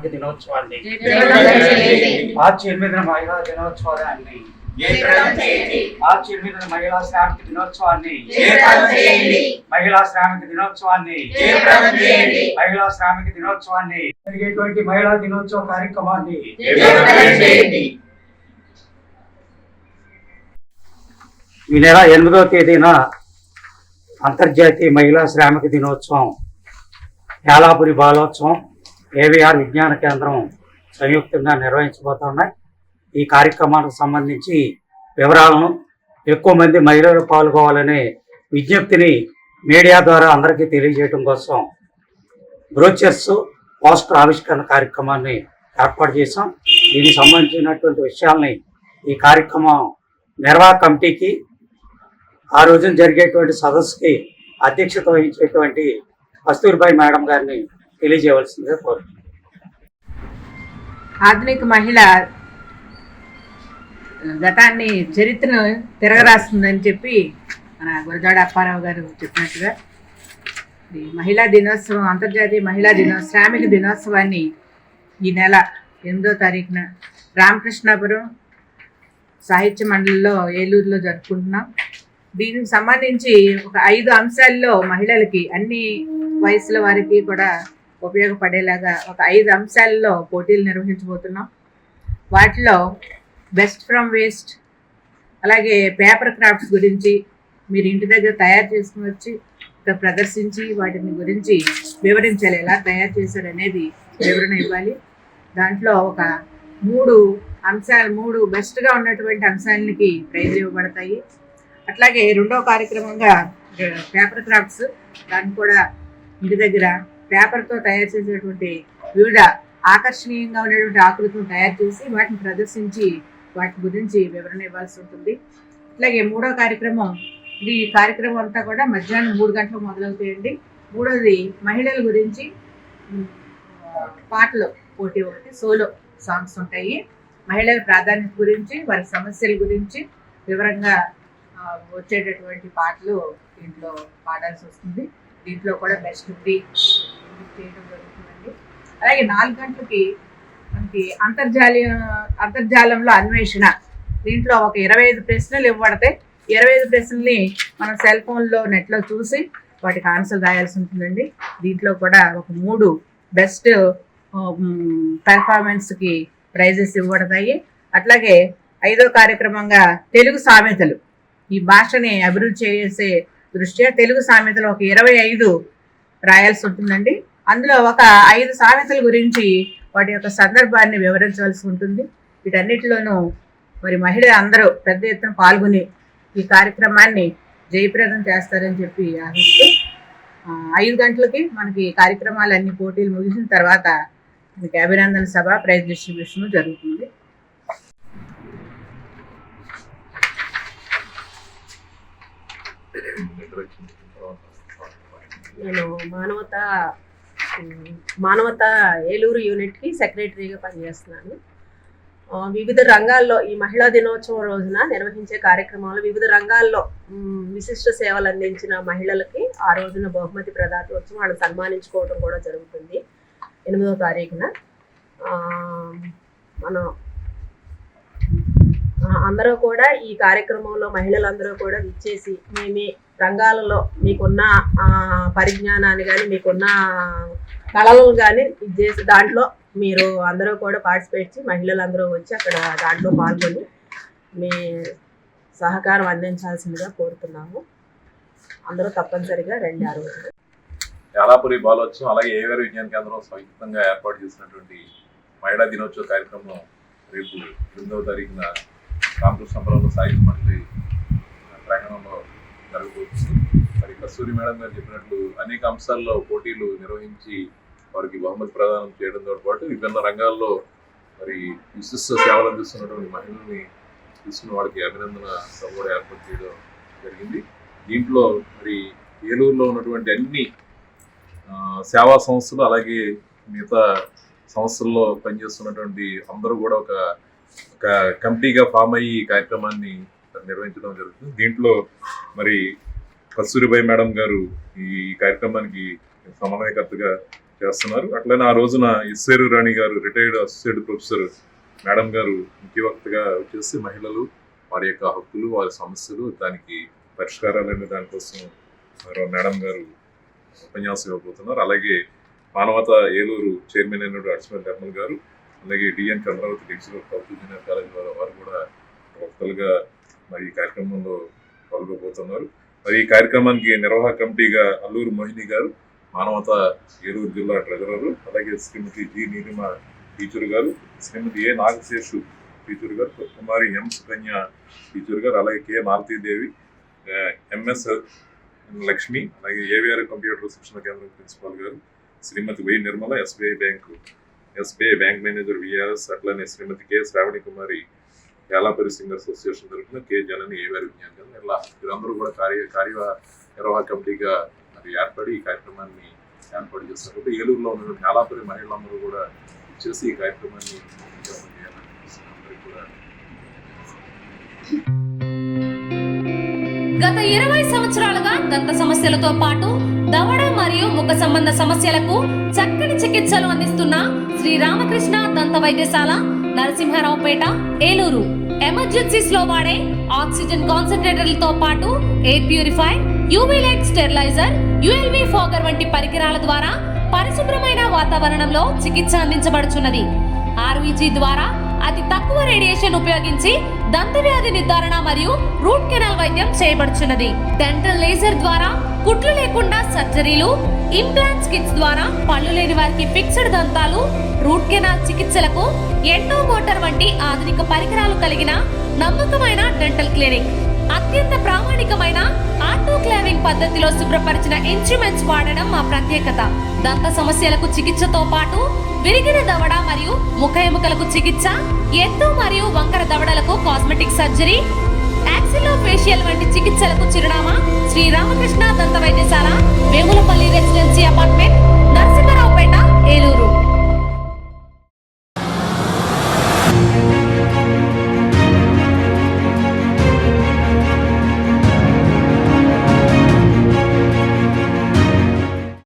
శ్రామిక దినోత్సవాన్ని మార్చి 8న మహిళా దినోత్సవాన్ని మార్చి 8న మహిళా శ్రామిక దినోత్సవాన్ని మహిళా శ్రామిక దినోత్సవాన్ని మహిళా శ్రామిక దినోత్సవాన్ని జరిగేటువంటి మహిళా దినోత్సవ కార్యక్రమాన్ని ఈ నెల 8వ తేదీన అంతర్జాతీయ మహిళా శ్రామిక దినోత్సవం యాలాపురి బాలోత్సవం ఏవిఆర్ విజ్ఞాన కేంద్రం సంయుక్తంగా నిర్వహించబోతున్నాయి. ఈ కార్యక్రమానికి సంబంధించి వివరాలను ఎక్కువ మంది మహిళలు పాల్గొవాలనే విజ్ఞప్తిని మీడియా ద్వారా అందరికీ తెలియజేయడం కోసం బ్రోచర్స్ పోస్టర్ ఆవిష్కరణ కార్యక్రమాన్ని ఏర్పాటు చేశాం. దీనికి సంబంధించినటువంటి విషయాల్ని ఈ కార్యక్రమం నిర్వాహక కమిటీకి ఆ రోజున జరిగేటువంటి సదస్సుకి అధ్యక్షత వహించేటువంటి కస్తూరిబాయి మేడం గారిని తెలియజేయవలసిందిగా కోరుతున్నాను. ఆధునిక మహిళ గతాన్ని చరిత్రను తిరగరాస్తుందని చెప్పి మన గురజాడ అప్పారావు గారు చెప్పినట్టుగా మహిళా దినోత్సవం, అంతర్జాతీయ మహిళా శ్రామిక దినోత్సవాన్ని ఈ నెల 8వ తారీఖున రామకృష్ణాపురం సాహిత్య మండలిలో ఏలూరులో జరుపుకుంటున్నాం. దీనికి సంబంధించి ఒక 5 అంశాల్లో మహిళలకి అన్ని వయసుల వారికి కూడా ఉపయోగపడేలాగా ఒక 5 అంశాల్లో పోటీలు నిర్వహించబోతున్నాం. వాటిలో బెస్ట్ ఫ్రమ్ వేస్ట్, అలాగే పేపర్ క్రాఫ్ట్స్ గురించి మీరు ఇంటి దగ్గర తయారు చేసుకుని వచ్చి ప్రదర్శించి వాటిని గురించి వివరించాలి, ఎలా తయారు చేశారు అనేది వివరణ ఇవ్వాలి. దాంట్లో ఒక 3 బెస్ట్గా ఉన్నటువంటి అంశాలకి ప్రైజ్ ఇవ్వబడతాయి. అట్లాగే 2వ కార్యక్రమంగా పేపర్ క్రాఫ్ట్స్, దాన్ని కూడా ఇంటి దగ్గర పేపర్తో తయారు చేసేటువంటి వివిధ ఆకర్షణీయంగా ఉండేటువంటి ఆకృతులను తయారు చేసి వాటిని ప్రదర్శించి వాటి గురించి వివరణ ఇవ్వాల్సి ఉంటుంది. అట్లాగే 3వ కార్యక్రమం, ఈ కార్యక్రమం అంతా కూడా మధ్యాహ్నం 3 గంటలకు మొదలవుతాయండి. 3వది మహిళల గురించి పాటలు పోటీ, ఒకటి సోలో సాంగ్స్ ఉంటాయి. మహిళల ప్రాధాన్యత గురించి, వారి సమస్యల గురించి వివరంగా వచ్చేటటువంటి పాటలు దీంట్లో పాడాల్సి వస్తుంది. దీంట్లో కూడా బెస్ట్ 3 చేయడం జరుగుతుందండి. అలాగే 4 గంటలకి మనకి అంతర్జాలంలో అన్వేషణ, దీంట్లో ఒక 25 ప్రశ్నలు ఇవ్వబడతాయి. 25 ప్రశ్నల్ని మనం సెల్ ఫోన్లో నెట్లో చూసి వాటికి ఆన్సర్ రాయాల్సి ఉంటుందండి. దీంట్లో కూడా ఒక 3 బెస్ట్ పెర్ఫార్మెన్స్కి ప్రైజెస్ ఇవ్వబడతాయి. అట్లాగే 5వ కార్యక్రమంగా తెలుగు సామెతలు, ఈ భాషని అభివృద్ధి చేసే దృష్ట్యా తెలుగు సామెతలు ఒక 25 రాయాల్సి ఉంటుందండి. అందులో ఒక 5 సామెతల గురించి వాటి యొక్క సందర్భాన్ని వివరించవలసి ఉంటుంది. వీటన్నిటిలోనూ మరి మహిళలు అందరూ పెద్ద ఎత్తున పాల్గొని ఈ కార్యక్రమాన్ని జయప్రదం చేస్తారని చెప్పి ఆశిస్తూ 5 గంటలకి మనకి కార్యక్రమాలన్నీ పోటీలు ముగిసిన తర్వాత మనకి అభినందన సభ, ప్రైజ్ డిస్ట్రిబ్యూషన్ జరుగుతుంది. నేను మానవత ఏలూరు యూనిట్కి సెక్రటరీగా పనిచేస్తున్నాను. వివిధ రంగాల్లో ఈ మహిళా దినోత్సవం రోజున నిర్వహించే కార్యక్రమాలు వివిధ రంగాల్లో విశిష్ట సేవలు అందించిన మహిళలకి ఆ రోజున బహుమతి ప్రదాతోత్సవం వాళ్ళు సన్మానించుకోవడం కూడా జరుగుతుంది. 8వ తారీఖున మనం అందరూ కూడా ఈ కార్యక్రమంలో మహిళలందరూ కూడా ఇచ్చేసి మీ రంగాలలో మీకున్న పరిజ్ఞానాన్ని కానీ మీకున్న కళలను కానీ ఇచ్చేసి దాంట్లో మీరు అందరూ కూడా పార్టిసిపేట్ చేసి మహిళలందరూ వచ్చి అక్కడ దాంట్లో పాల్గొని మీ సహకారం అందించాల్సిందిగా కోరుతున్నాము. అందరూ తప్పనిసరిగా రండి. ఆ రోజు యాలాపురి బాలోత్సవం అలాగే ఏవిఆర్ విజ్ఞాన కేంద్రం సంయుక్తంగా ఏర్పాటు చేసినటువంటి మహిళా దినోత్సవ కార్యక్రమం రేపు 8వ తారీఖున రామకృష్ణాపురంలో సాహిత్య మండలి ప్రాంగణంలో జరగబోతుంది. మరి కస్తూరి మేడం గారు చెప్పినట్లు అనేక అంశాల్లో పోటీలు నిర్వహించి వారికి బహుమతి ప్రదానం చేయడంతో పాటు విభిన్న రంగాల్లో మరి విశిష్ట సేవలు అందిస్తున్నటువంటి మహిళల్ని తీసుకున్న వాడికి అభినందన సభ కూడా ఏర్పాటు చేయడం జరిగింది. దీంట్లో మరి ఏలూరులో ఉన్నటువంటి అన్ని సేవా సంస్థలు అలాగే మిగతా సంస్థల్లో పనిచేస్తున్నటువంటి అందరూ కూడా ఒక కమిటీగా ఫామ్ అయ్యి ఈ కార్యక్రమాన్ని నిర్వహించడం జరుగుతుంది. దీంట్లో మరి కస్తూరిబాయి మేడం గారు ఈ కార్యక్రమానికి సమన్వయకర్తగా చేస్తున్నారు. అట్లనే ఆ రోజున ఇస్సేరు రాణి గారు రిటైర్డ్ అసోసియేట్ ప్రొఫెసర్ మేడం గారు ముఖ్య వక్తగా వచ్చేసి మహిళలు వారి యొక్క హక్కులు, వారి సమస్యలు, దానికి పరిష్కారాలనే దానికోసం మేడం గారు ఉపన్యాసం ఇవ్వబోతున్నారు. అలాగే మానవత ఏలూరు చైర్మన్ అయిన అడ్స్మల్ నిర్మల్ గారు, అలాగే డిఎన్ చంద్రావతి లెక్చరర్ ప్రభుత్వ జూనియర్ కాలేజ్ వారు కూడా వక్తలుగా మరి ఈ కార్యక్రమంలో పాల్గొబోతున్నారు. మరి ఈ కార్యక్రమానికి నిర్వాహక కమిటీగా అల్లూరు మోహిని గారు, మానవత ఏలూరు జిల్లా ట్రెజరర్, అలాగే శ్రీమతి జి నీలిమ టీచర్ గారు, శ్రీమతి ఏ నాగశేషు టీచర్ గారు, కుమారి ఎం సుకన్య టీచర్ గారు, అలాగే కె మాలతీదేవి, ఎంఎస్ లక్ష్మి, అలాగే ఏవిఆర్ కంప్యూటర్ శిక్షణ కేంద్రం ప్రిన్సిపాల్ గారు, Shrimati Y Nirmala, SBI bank manager VRS, అట్లనే శ్రీమతి కె శ్రావణి కుమారి, యాలాపరి సింగర్స్ అసోసియేషన్ తరఫున కె జనని ఏవిఆర్ విజ్ఞాన కేంద్రం, ఇలా వీరందరూ కూడా కార్యనిర్వాహక కమిటీగా మరి ఏర్పడి ఈ కార్యక్రమాన్ని ఏర్పాటు చేస్తారు. కాబట్టి ఏలూరులో ఉన్నటువంటి యాలాపరి మహిళలందరూ కూడా చేసి ఈ కార్యక్రమాన్ని అందరికీ కూడా గత 20 సంవత్సరాలుగా దంత సమస్యలతో పాటు దవడ మరియు ముఖ సంబంధ సమస్యలకు చక్కని చికిత్సలు అందిస్తున్న శ్రీ రామకృష్ణ దంత వైద్యశాల, నరసింహారావుపేట, ఏలూరు. ఎమర్జెన్సీస్ లో వాడే ఆక్సిజన్ కాన్సంట్రేటర్లతో పాటు air purify, UV light steriliser, ULV fogger వంటి పరికరాల ద్వారా పరిశుభ్రమైన వాతావరణంలో చికిత్స అందించబడుచున్నది. ఆర్వీజీ ద్వారా అతి తక్కువ రేడియేషన్ ఉపయోగించి దంత వ్యాధి నిర్ధారణ మరియు రూట్ కెనాల్ వైద్యం చేయబడుచున్నది. డెంటల్ లేజర్ ద్వారా కుట్లు లేకుండా సర్జరీలు, ఇంప్లాంట్స్ కిట్స్ ద్వారా పళ్ళు లేని వారికి ఫిక్స్డ్ దంతాలు, రూట్ కెనాల్ చికిత్సలకు ఎండో మోటార్ వంటి ఆధునిక పరికరాలు కలిగిన నమ్మకమైన డెంటల్ క్లినిక్. అత్యంత ప్రామాణికమైన ఆటోక్లావింగ్ పద్ధతిలో శుభ్రపరిచిన ఇన్స్ట్రుమెంట్స్ వాడడం మా ప్రత్యేకత. దంత సమస్యలకు చికిత్సతో పాటు విరిగిన దవడ మరియు ముఖ ఎముకలకు చికిత్స, ఎత్తు మరియు వంకర దవడలకు కాస్మెటిక్ సర్జరీ, యాక్సిలోఫేషియల్ వంటి చికిత్సలకు చిరునామా శ్రీ రామకృష్ణ దంత వైద్యశాల, వేములపల్లి రెసిడెన్సీ అపార్ట్మెంట్,